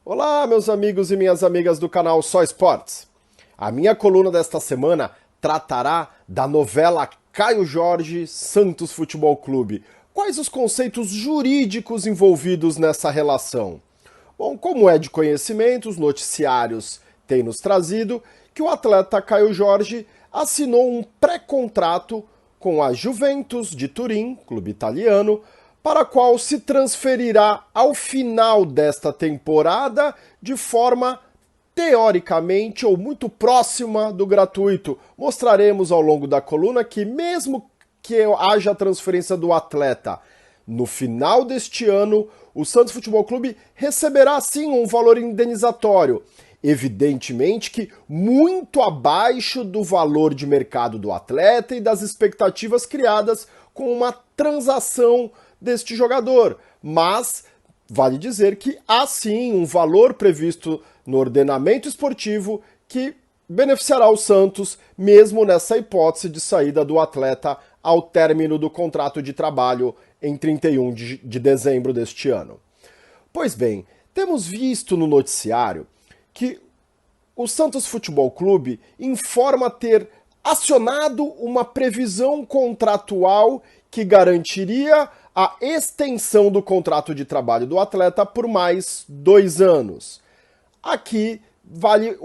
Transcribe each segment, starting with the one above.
Olá, meus amigos e minhas amigas do canal Só Esportes. A minha coluna desta semana tratará da novela Caio Jorge Santos Futebol Clube. Quais os conceitos jurídicos envolvidos nessa relação? Bom, como é de conhecimento, os noticiários têm nos trazido que o atleta Caio Jorge assinou um pré-contrato com a Juventus de Turim, clube italiano, para a qual se transferirá ao final desta temporada de forma teoricamente ou muito próxima do gratuito. Mostraremos ao longo da coluna que mesmo que haja a transferência do atleta no final deste ano, o Santos Futebol Clube receberá sim um valor indenizatório. Evidentemente que muito abaixo do valor de mercado do atleta e das expectativas criadas com uma transação deste jogador, mas vale dizer que há sim um valor previsto no ordenamento esportivo que beneficiará o Santos, mesmo nessa hipótese de saída do atleta ao término do contrato de trabalho em 31 de dezembro deste ano. Pois bem, temos visto no noticiário que o Santos Futebol Clube informa ter acionado uma previsão contratual que garantiria a extensão do contrato de trabalho do atleta por mais 2 anos. Aqui vale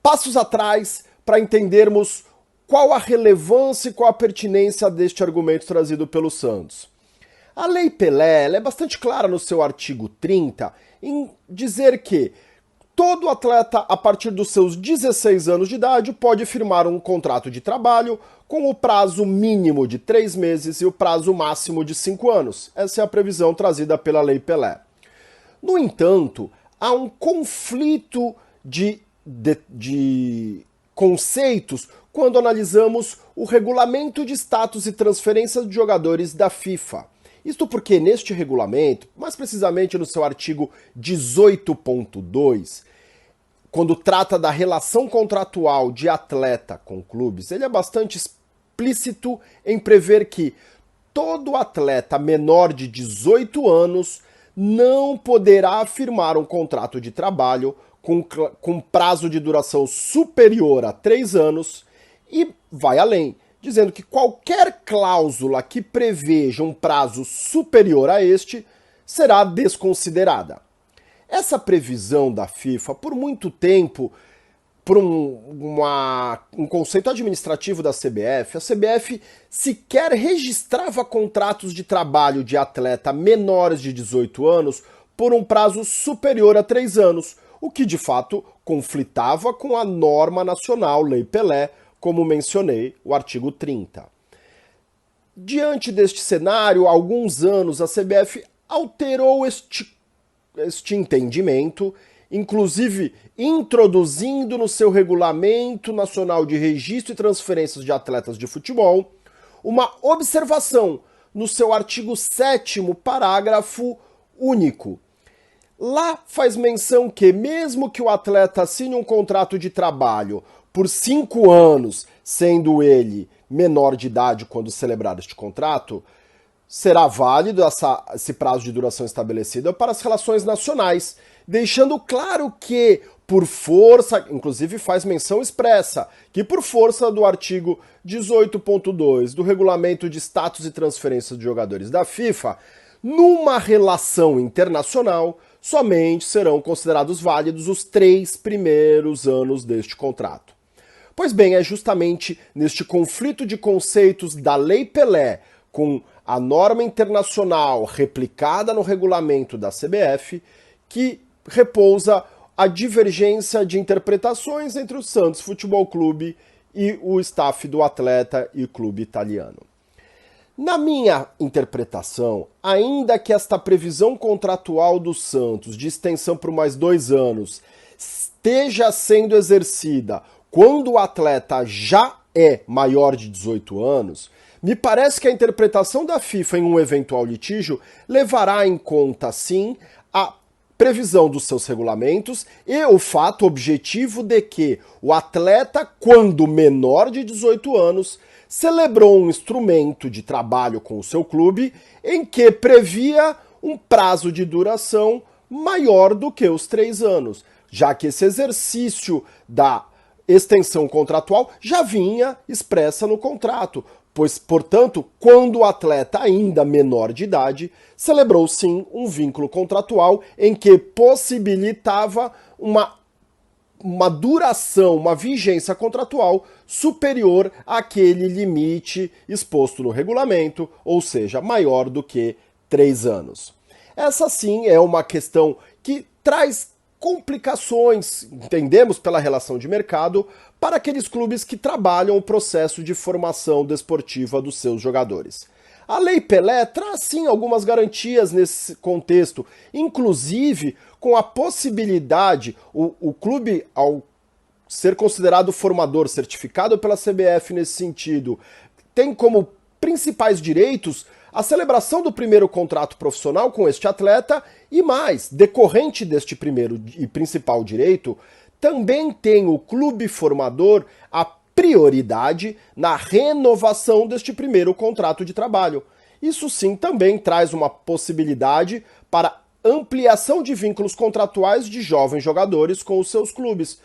passos atrás para entendermos qual a relevância e qual a pertinência deste argumento trazido pelo Santos. A Lei Pelé é bastante clara no seu artigo 30 em dizer que todo atleta, a partir dos seus 16 anos de idade, pode firmar um contrato de trabalho com o prazo mínimo de 3 meses e o prazo máximo de 5 anos. Essa é a previsão trazida pela Lei Pelé. No entanto, há um conflito de conceitos quando analisamos o regulamento de status e transferências de jogadores da FIFA. Isto porque neste regulamento, mais precisamente no seu artigo 18.2, quando trata da relação contratual de atleta com clubes, ele é bastante explícito em prever que todo atleta menor de 18 anos não poderá firmar um contrato de trabalho com prazo de duração superior a 3 anos e vai além, dizendo que qualquer cláusula que preveja um prazo superior a este será desconsiderada. Essa previsão da FIFA, por muito tempo, por um conceito administrativo da CBF, a CBF sequer registrava contratos de trabalho de atleta menores de 18 anos por um prazo superior a 3 anos, o que de fato conflitava com a norma nacional Lei Pelé, como mencionei, o artigo 30. Diante deste cenário, há alguns anos a CBF alterou este entendimento, inclusive introduzindo no seu Regulamento Nacional de Registro e Transferências de Atletas de Futebol uma observação no seu artigo 7º, parágrafo único. Lá faz menção que, mesmo que o atleta assine um contrato de trabalho por 5 anos, sendo ele menor de idade quando celebrar este contrato, será válido esse prazo de duração estabelecido para as relações nacionais, deixando claro que, por força, inclusive faz menção expressa, que por força do artigo 18.2 do Regulamento de Status e Transferência de Jogadores da FIFA, numa relação internacional, somente serão considerados válidos os 3 primeiros anos deste contrato. Pois bem, é justamente neste conflito de conceitos da Lei Pelé com a norma internacional replicada no regulamento da CBF que repousa a divergência de interpretações entre o Santos Futebol Clube e o staff do atleta e clube italiano. Na minha interpretação, ainda que esta previsão contratual do Santos de extensão por mais 2 anos esteja sendo exercida quando o atleta já é maior de 18 anos, me parece que a interpretação da FIFA em um eventual litígio levará em conta, sim, a previsão dos seus regulamentos e o fato objetivo de que o atleta, quando menor de 18 anos, celebrou um instrumento de trabalho com o seu clube em que previa um prazo de duração maior do que os 3 anos, já que esse exercício da extensão contratual já vinha expressa no contrato, pois, portanto, quando o atleta ainda menor de idade, celebrou sim um vínculo contratual em que possibilitava uma duração, uma vigência contratual superior àquele limite exposto no regulamento, ou seja, maior do que 3 anos. Essa sim é uma questão que traz complicações, entendemos pela relação de mercado, para aqueles clubes que trabalham o processo de formação desportiva dos seus jogadores. A Lei Pelé traz sim algumas garantias nesse contexto, inclusive com a possibilidade, o clube, ao ser considerado formador, certificado pela CBF nesse sentido, tem como principais direitos a celebração do primeiro contrato profissional com este atleta e mais, decorrente deste primeiro e principal direito, também tem o clube formador a prioridade na renovação deste primeiro contrato de trabalho. Isso sim também traz uma possibilidade para ampliação de vínculos contratuais de jovens jogadores com os seus clubes.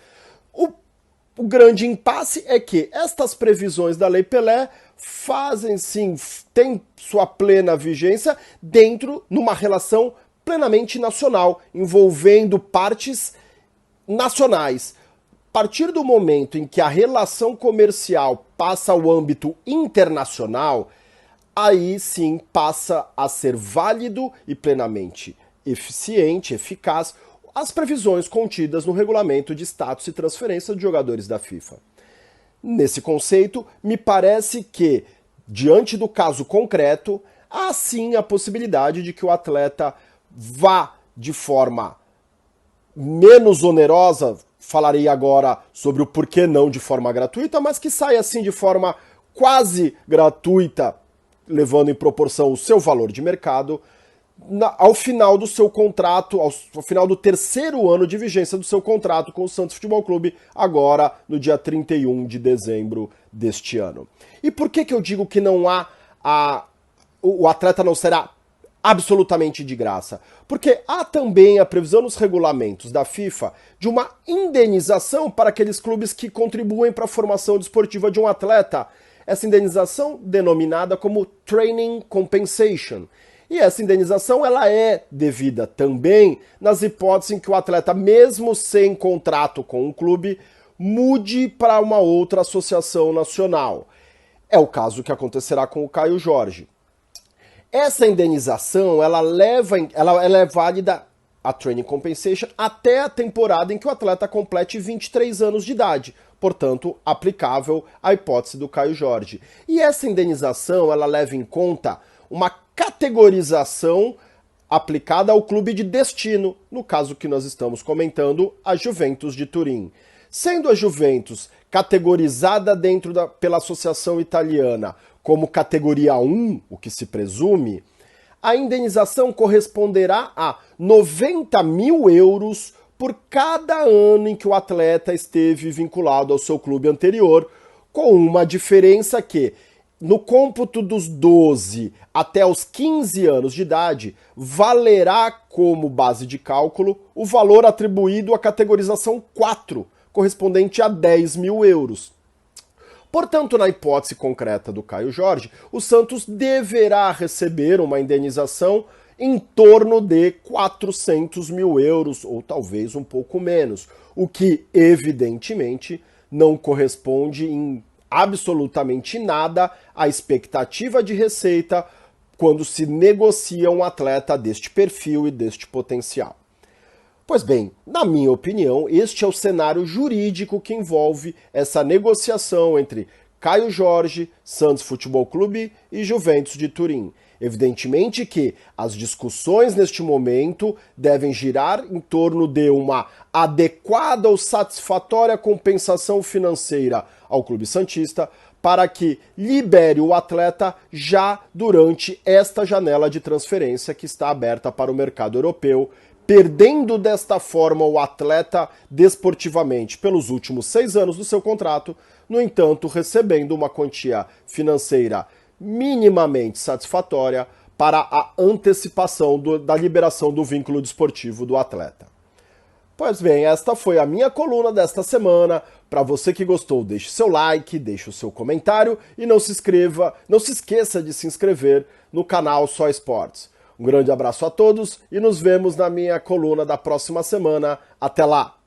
O grande impasse é que estas previsões da Lei Pelé fazem sim, têm sua plena vigência dentro numa relação plenamente nacional, envolvendo partes nacionais. A partir do momento em que a relação comercial passa ao âmbito internacional, aí sim passa a ser válido e plenamente eficiente, eficaz, as previsões contidas no regulamento de status e transferência de jogadores da FIFA. Nesse conceito, me parece que, diante do caso concreto, há sim a possibilidade de que o atleta vá de forma menos onerosa, falarei agora sobre o porquê não de forma gratuita, mas que saia assim de forma quase gratuita, levando em proporção o seu valor de mercado, ao final do seu contrato, ao final do terceiro ano de vigência do seu contrato com o Santos Futebol Clube, agora no dia 31 de dezembro deste ano. E por que eu digo que não há o atleta não será absolutamente de graça? Porque há também a previsão nos regulamentos da FIFA de uma indenização para aqueles clubes que contribuem para a formação desportiva de um atleta. Essa indenização denominada como Training Compensation. E essa indenização ela é devida também nas hipóteses em que o atleta, mesmo sem contrato com um clube, mude para uma outra associação nacional. É o caso que acontecerá com o Caio Jorge. Essa indenização ela é válida, a Training Compensation, até a temporada em que o atleta complete 23 anos de idade, portanto, aplicável à hipótese do Caio Jorge. E essa indenização ela leva em conta uma categorização aplicada ao clube de destino, no caso que nós estamos comentando, a Juventus de Turim. Sendo a Juventus categorizada pela Associação Italiana como categoria 1, o que se presume, a indenização corresponderá a 90 mil euros por cada ano em que o atleta esteve vinculado ao seu clube anterior, com uma diferença que, no cômputo dos 12 até os 15 anos de idade, valerá como base de cálculo o valor atribuído à categorização 4, correspondente a 10 mil euros. Portanto, na hipótese concreta do Caio Jorge, o Santos deverá receber uma indenização em torno de 400 mil euros, ou talvez um pouco menos, o que, evidentemente, não corresponde em absolutamente nada à expectativa de receita quando se negocia um atleta deste perfil e deste potencial. Pois bem, na minha opinião, este é o cenário jurídico que envolve essa negociação entre Caio Jorge, Santos Futebol Clube e Juventus de Turim. Evidentemente que as discussões neste momento devem girar em torno de uma adequada ou satisfatória compensação financeira ao clube santista para que libere o atleta já durante esta janela de transferência que está aberta para o mercado europeu, perdendo desta forma o atleta desportivamente pelos últimos 6 anos do seu contrato, no entanto recebendo uma quantia financeira minimamente satisfatória para a antecipação da liberação do vínculo desportivo do atleta. Pois bem, esta foi a minha coluna desta semana. Para você que gostou, deixe seu like, deixe o seu comentário e não se esqueça de se inscrever no canal Só Esportes. Um grande abraço a todos e nos vemos na minha coluna da próxima semana. Até lá!